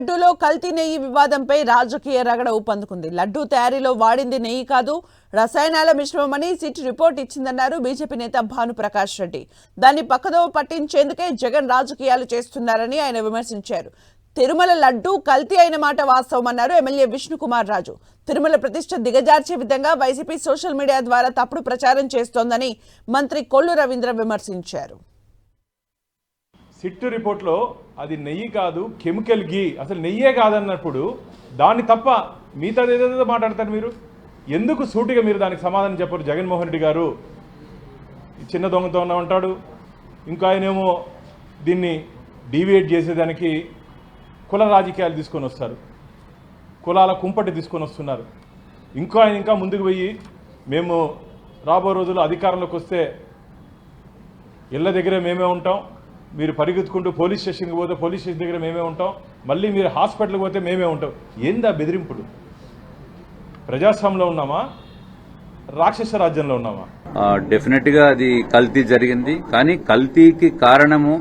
లడ్డూలో కల్తీ నెయ్యి వివాదంపై రాజకీయ రగడ ఊపందుకుంది. లడ్డూ తయారీలో వాడింది నెయ్యి కాదు, రసాయనాల మిశ్రమమని సిట్ రిపోర్ట్ ఇచ్చిందన్నారు బీజేపీ నేత భానుప్రకాష్ రెడ్డి. దాన్ని పక్కదోవ పట్టించేందుకే జగన్ రాజకీయాలు చేస్తున్నారని ఆయన విమర్శించారు. తిరుమల లడ్డూ కల్తీ అయిన మాట వాస్తవమన్నారు ఎమ్మెల్యే విష్ణుకుమార్ రాజు. తిరుమల ప్రతిష్ఠ దిగజార్చే విధంగా వైసీపీ సోషల్ మీడియా ద్వారా తప్పుడు ప్రచారం చేస్తోందని మంత్రి కొల్లు రవీంద్ర విమర్శించారు. సిట్టు రిపోర్ట్లో అది నెయ్యి కాదు, కెమికల్ గీ, అసలు నెయ్యే కాదన్నప్పుడు దాన్ని తప్ప మిగతా ఏదేదో మాట్లాడతారు మీరు. ఎందుకు సూటిగా మీరు దానికి సమాధానం చెప్పరు? జగన్మోహన్ రెడ్డి గారు చిన్న దొంగతో ఉంటాడు, ఇంకా ఆయనేమో దీన్ని డీవియేట్ చేసేదానికి కుల రాజకీయాలు తీసుకొని వస్తారు, కులాల కుంపటి తీసుకొని వస్తున్నారు. ఆయన ఇంకా ముందుకు పోయి మేము రాబో రోజుల్లో అధికారంలోకి వస్తే ఇళ్ళ దగ్గరే మేమే ఉంటాం, మీరు పరిగెత్తుకుంటూ పోలీస్ స్టేషన్కి పోతే పోలీస్ స్టేషన్ దగ్గర మేమే ఉంటాం, మళ్ళీ మీరు హాస్పిటల్కి పోతే మేమే ఉంటాం. ఏందా బెదిరింపుడు? ప్రజాస్వామ్యంలో ఉన్నామా, రాక్షస రాజ్యంలో ఉన్నామా? డెఫినెట్గా అది కల్తీ జరిగింది. కానీ కల్తీకి కారణము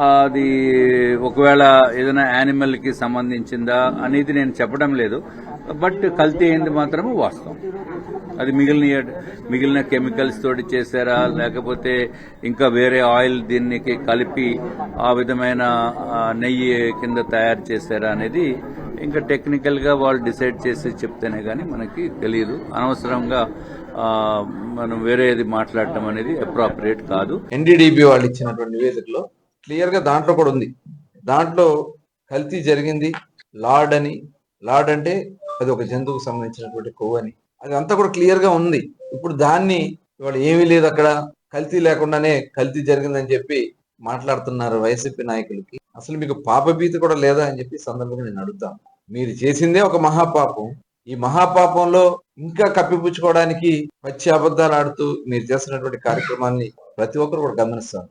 అది ఒకవేళ ఏదైనా యానిమల్కి సంబంధించిందా అనేది నేను చెప్పడం లేదు. బట్ కల్తీ అయింది మాత్రమే వాస్తవం. అది మిగిలిన కెమికల్స్ తోటి చేశారా, లేకపోతే ఇంకా వేరే ఆయిల్ దీనికి కలిపి ఆ విధమైన నెయ్యి కింద తయారు చేశారా అనేది ఇంకా టెక్నికల్గా వాళ్ళు డిసైడ్ చేసి చెప్తేనే కానీ మనకి తెలియదు. అనవసరంగా మనం వేరేది మాట్లాడటం అనేది అప్రోప్రియేట్ కాదు. ఎన్డీడీబీ వాళ్ళు ఇచ్చినటువంటి నివేదికలో క్లియర్ గా దాంట్లో కూడా ఉంది. దాంట్లో కల్తీ జరిగింది. లార్డ్ అంటే అది ఒక జంతువుకు సంబంధించినటువంటి కొవ్వు అని, అది అంతా కూడా క్లియర్ గా ఉంది. ఇప్పుడు దాన్ని ఇవాళ ఏమీ లేదు, అక్కడ కల్తీ లేకుండానే కల్తీ జరిగిందని చెప్పి మాట్లాడుతున్నారు వైసీపీ నాయకులకి. అసలు మీకు పాపభీతి కూడా లేదా అని చెప్పి సందర్భంగా నేను అడుగుతాను. మీరు చేసిందే ఒక మహాపాపం. ఈ మహాపాపంలో ఇంకా కప్పిపుచ్చుకోవడానికి పచ్చి అబద్ధాలు ఆడుతూ మీరు చేస్తున్నటువంటి కార్యక్రమాన్ని ప్రతి ఒక్కరు కూడా గమనిస్తారు.